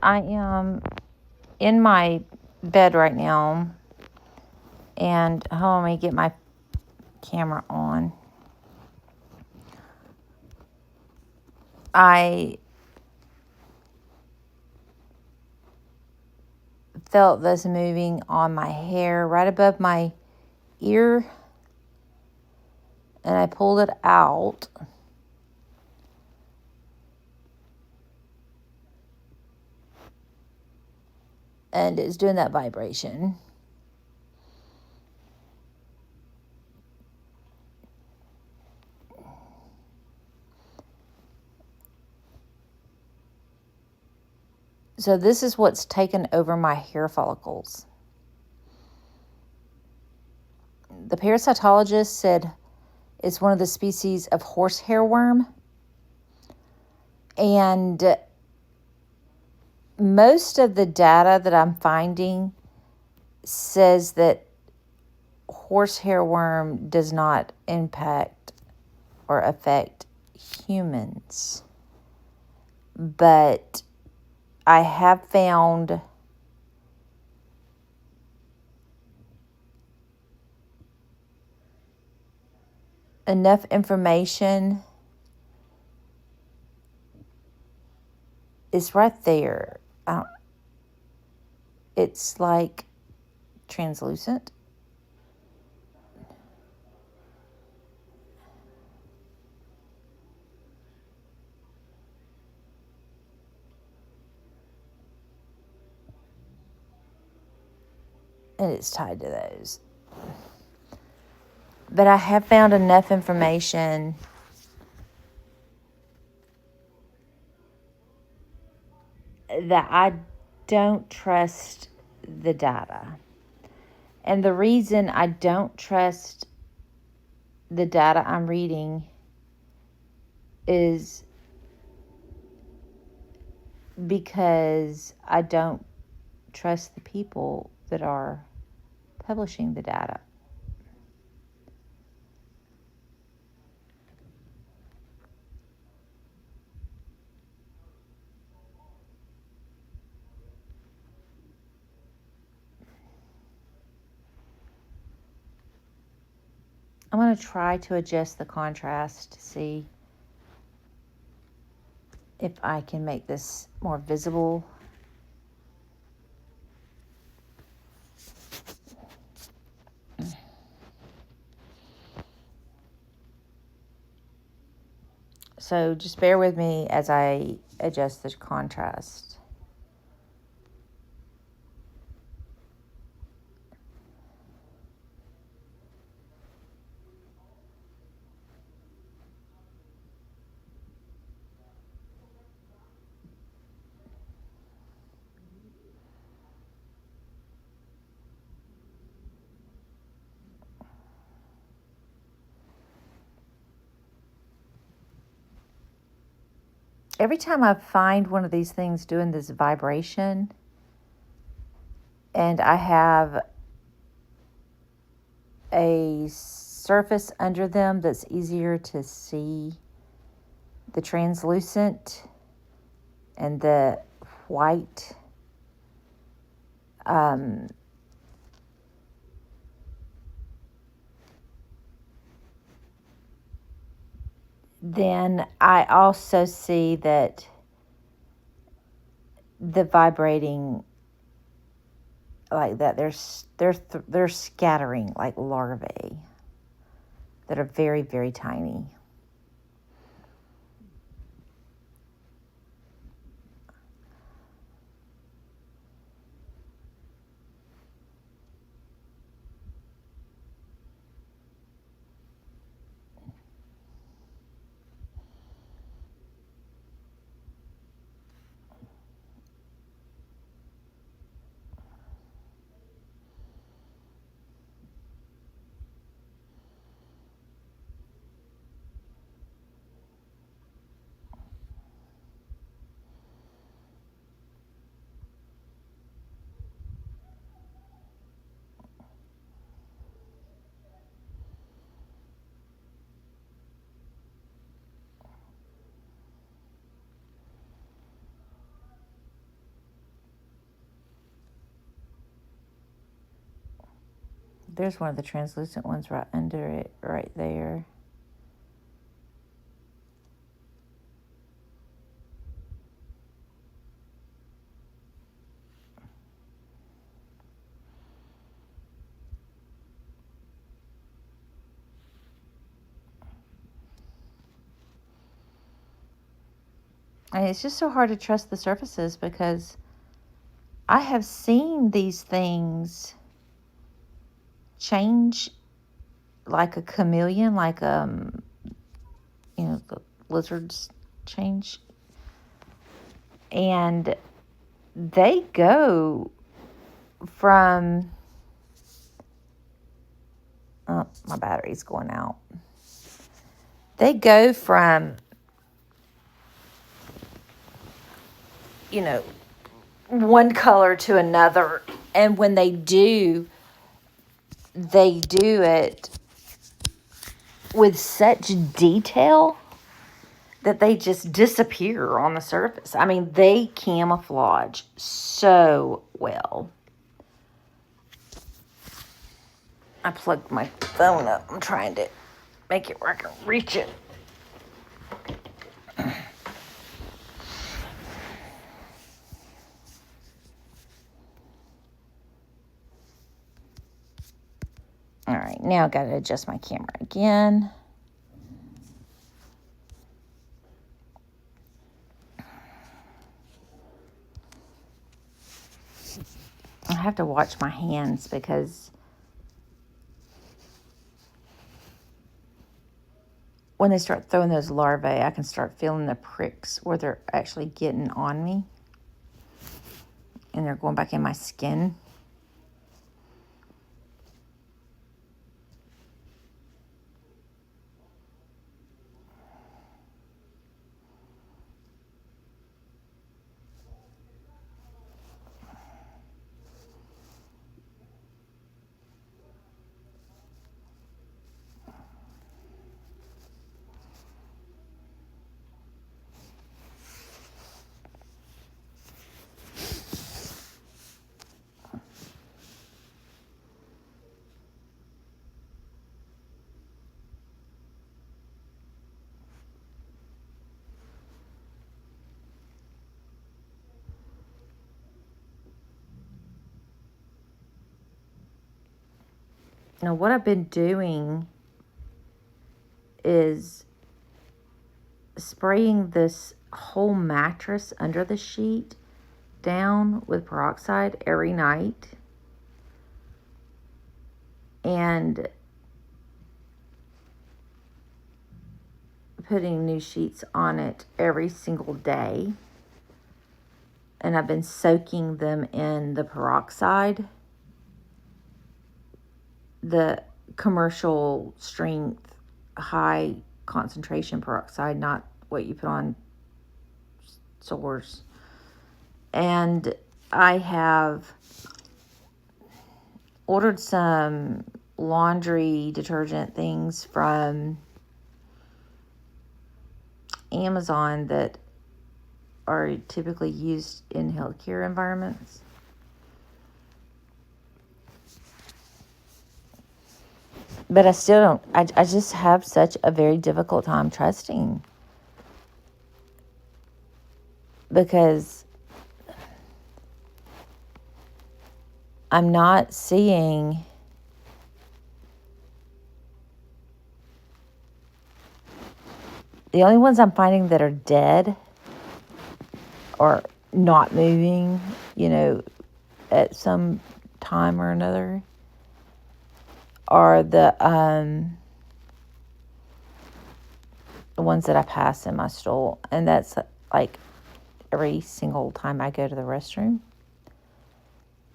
I am in my bed right now, and hold on, let me get my camera on. I felt this moving on my hair right above my ear, and I pulled it out. And it's doing that vibration. So this is what's taken over my hair follicles. The parasitologist said it's one of the species of horsehair worm. And most of the data that I'm finding says that horsehair worm does not impact or affect humans. But I have found enough information. It's right there. It's like translucent. And it's tied to those. But I have found enough information that I don't trust the data. And the reason I don't trust the data I'm reading is because I don't trust the people that are publishing the data. I'm going to try to adjust the contrast to see if I can make this more visible. So just bear with me as I adjust the contrast. Every time I find one of these things doing this vibration, and I have a surface under them that's easier to see the translucent and the white, then I also see that the vibrating like that, they're scattering like larvae that are very, very tiny. there's one of the translucent ones right under it, right there. And it's just so hard to trust the surfaces because I have seen these things change like a chameleon, like the lizards change. And they go from my battery's going out. They go from one color to another, and when they do it with such detail that they just disappear on the surface. I mean, they camouflage so well. I plugged my phone up. I'm trying to make it where I can reach it. All right, now I've got to adjust my camera again. I have to watch my hands because when they start throwing those larvae, I can start feeling the pricks where they're actually getting on me and they're going back in my skin. Now, what I've been doing is spraying this whole mattress under the sheet down with peroxide every night. And putting new sheets on it every single day. And I've been soaking them in the peroxide. The commercial strength, high concentration peroxide, not what you put on stores. And I have ordered some laundry detergent things from Amazon that are typically used in healthcare environments. But I still don't, I just have such a very difficult time trusting. Because I'm not seeing the only ones I'm finding that are dead or not moving, at some time or another are the ones that I pass in my stool. And that's like every single time I go to the restroom.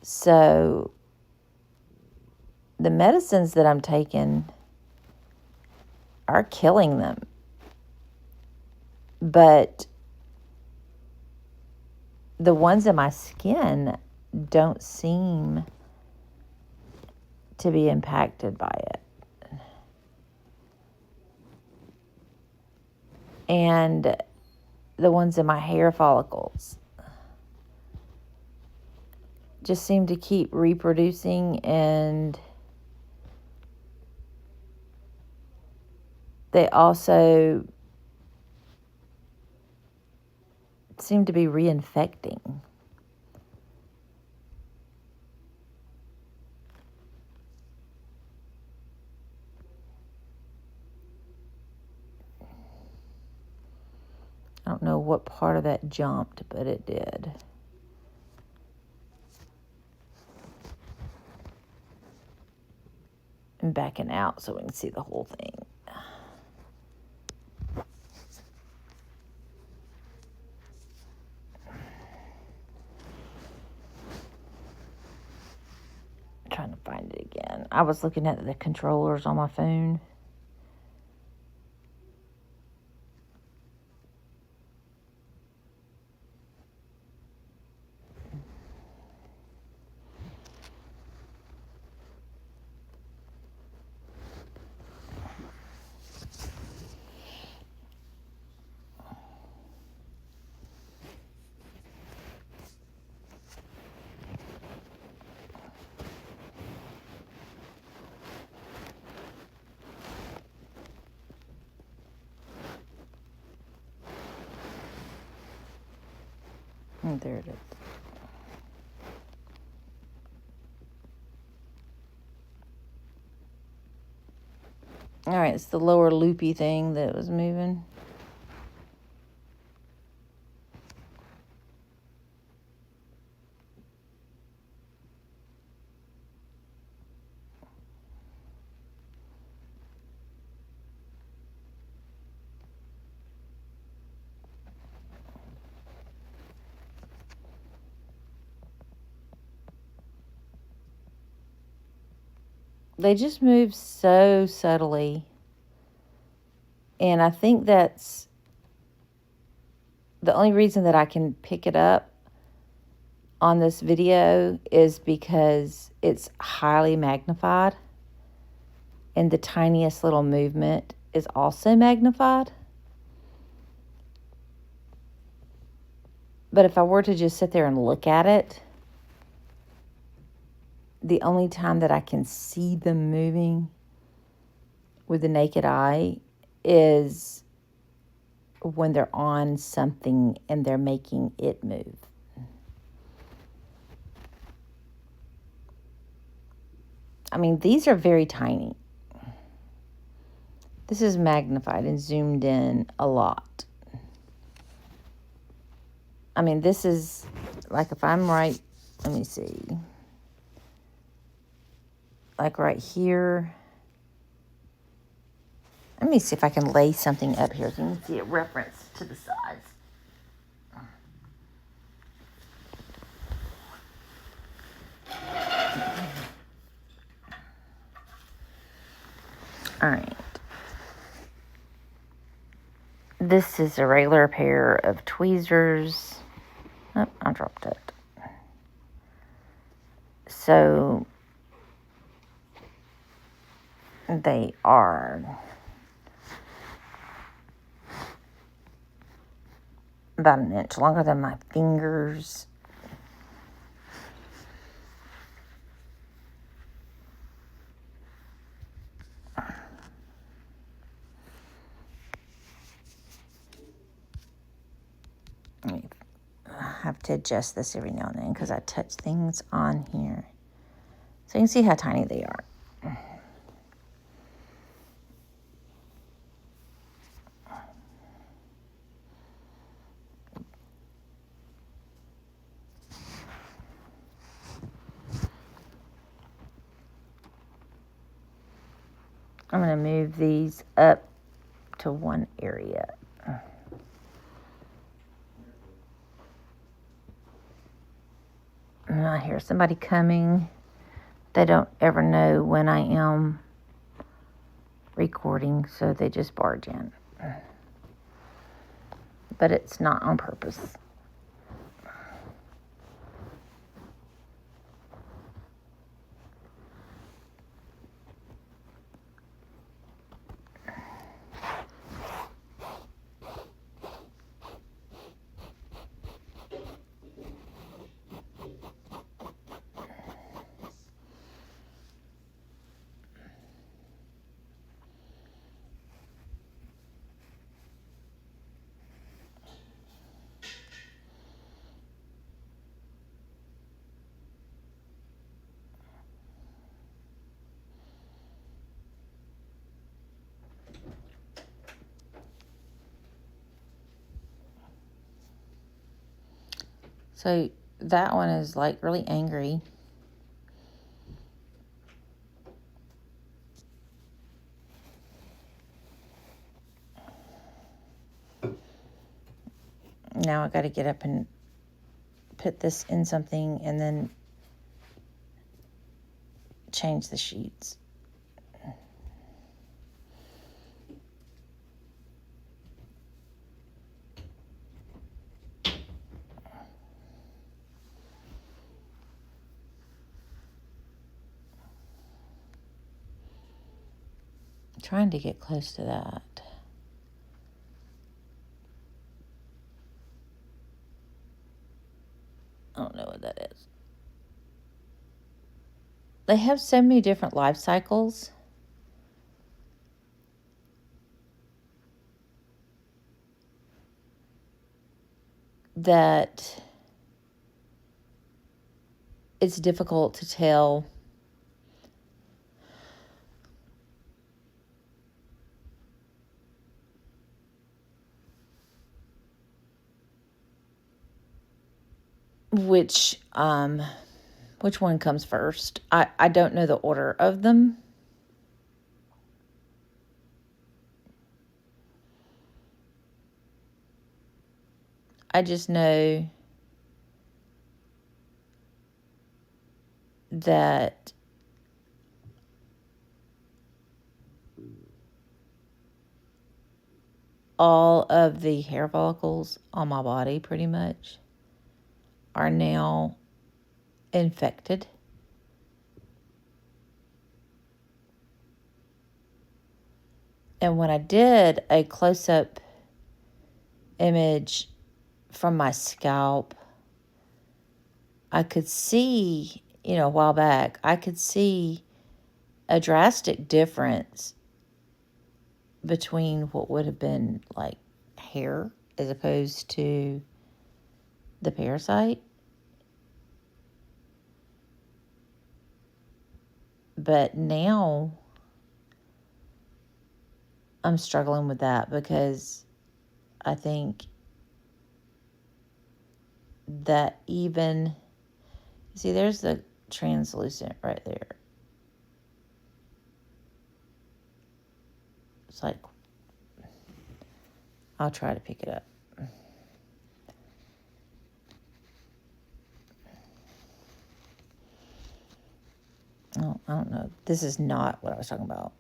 So the medicines that I'm taking are killing them. But the ones in my skin don't seem to be impacted by it. And the ones in my hair follicles just seem to keep reproducing and they also seem to be reinfecting. I don't know what part of that jumped, but it did. I'm backing out so we can see the whole thing. I'm trying to find it again. I was looking at the controllers on my phone. And there it is. All right, it's the lower loopy thing that was moving. They just move so subtly. And I think that's the only reason that I can pick it up on this video is because it's highly magnified. And the tiniest little movement is also magnified. But if I were to just sit there and look at it, the only time that I can see them moving with the naked eye is when they're on something and they're making it move. I mean, these are very tiny. This is magnified and zoomed in a lot. I mean, this is, like if I'm right, let me see. Like right here. Let me see if I can lay something up here so you can see a reference to the size. All right. This is a regular pair of tweezers. Oh, I dropped it. So they are about an inch longer than my fingers. I have to adjust this every now and then because I touch things on here. So you can see how tiny they are. I'm going to move these up to one area. And I hear somebody coming. They don't ever know when I am recording, so they just barge in. But it's not on purpose. So that one is like really angry. Now I got to get up and put this in something and then change the sheets. Trying to get close to that. I don't know what that is. They have so many different life cycles that it's difficult to tell which one comes first. I don't know the order of them. I just know that all of the hair follicles on my body pretty much are now infected. And when I did a close-up image from my scalp, I could see, a while back, I could see a drastic difference between what would have been like hair as opposed to the parasite. But now I'm struggling with that because I think that even, see, there's the translucent right there. It's like, I'll try to pick it up. Oh, I don't know. This is not what I was talking about.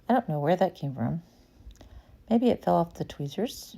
I don't know where that came from. Maybe it fell off the tweezers.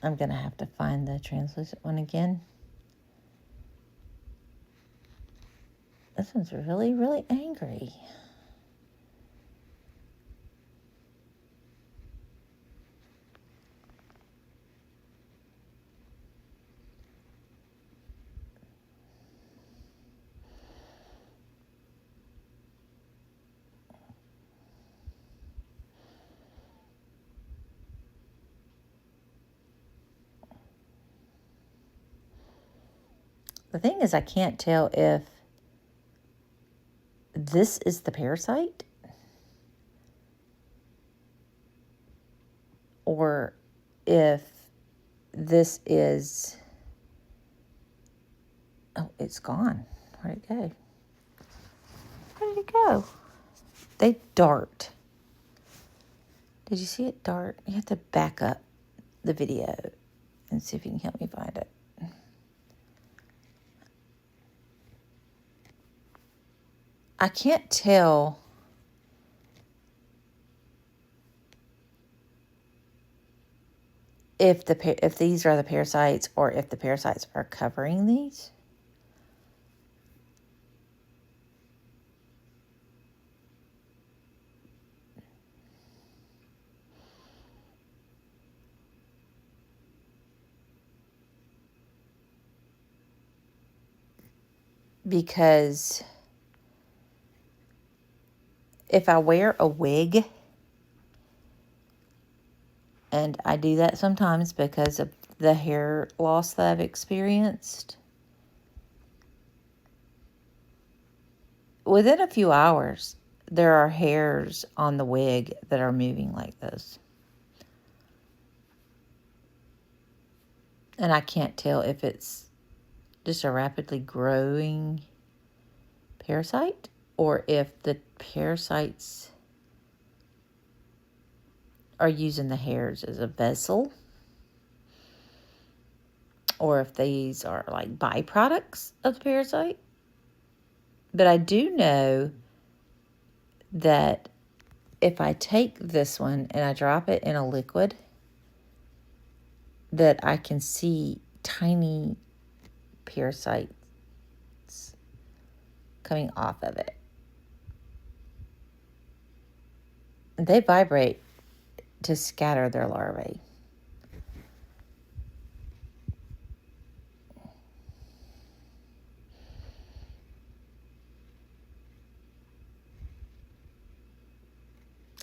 I'm going to have to find the translucent one again. This one's really, really angry. The thing is, I can't tell if this is the parasite or if this is, oh, it's gone. Where'd it go? Where did it go? They dart. Did you see it dart? You have to back up the video and see if you can help me find it. I can't tell if these are the parasites or if the parasites are covering these. Because if I wear a wig, and I do that sometimes because of the hair loss that I've experienced, within a few hours, there are hairs on the wig that are moving like this. And I can't tell if it's just a rapidly growing parasite or if the parasites are using the hairs as a vessel, or if these are like byproducts of the parasite. But I do know that if I take this one and I drop it in a liquid, that I can see tiny parasites coming off of it. They vibrate to scatter their larvae.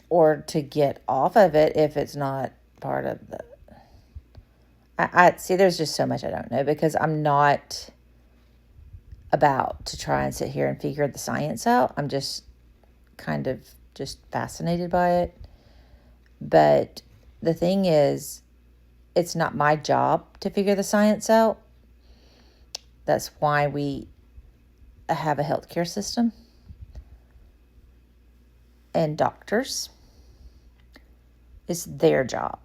Or to get off of it if it's not part of the... I see, there's just so much I don't know because I'm not about to try and sit here and figure the science out. I'm just kind of just fascinated by it. But the thing is, it's not my job to figure the science out. That's why we have a healthcare system and doctors. It's their job.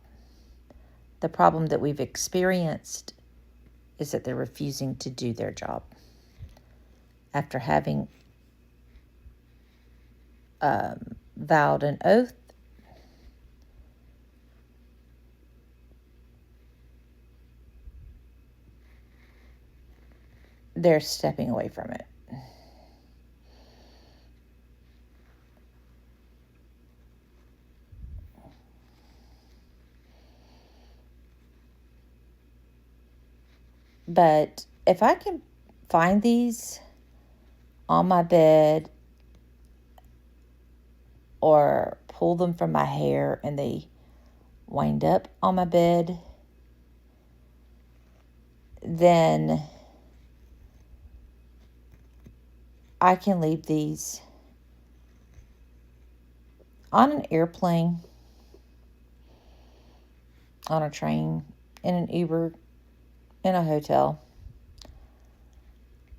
The problem that we've experienced is that they're refusing to do their job. After having vowed an oath, they're stepping away from it. But if I can find these on my bed or pull them from my hair and they wind up on my bed, then I can leave these on an airplane, on a train, in an Uber, in a hotel.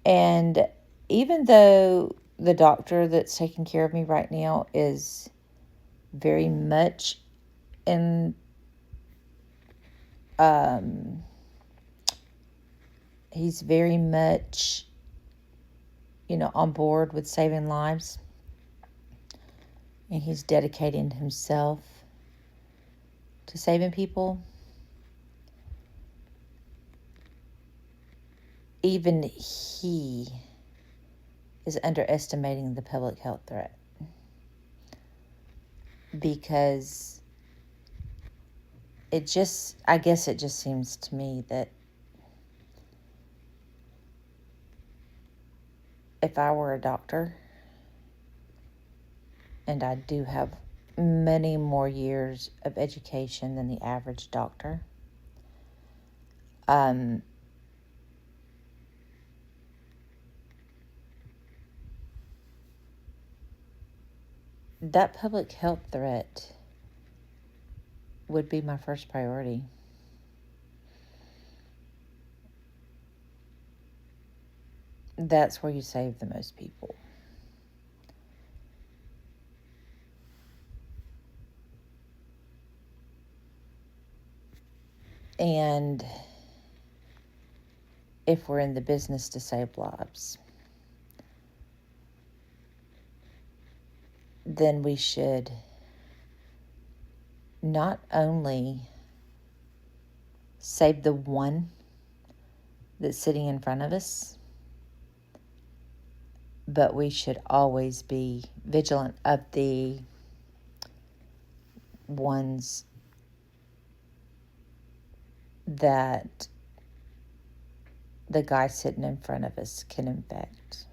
And even though the doctor that's taking care of me right now is very much in he's very much, on board with saving lives, and he's dedicating himself to saving people. Even he is underestimating the public health threat, because I guess it just seems to me that if I were a doctor, and I do have many more years of education than the average doctor, that public health threat would be my first priority. That's where you save the most people. And if we're in the business to save lives, then we should not only save the one that's sitting in front of us, but we should always be vigilant of the ones that the guy sitting in front of us can infect.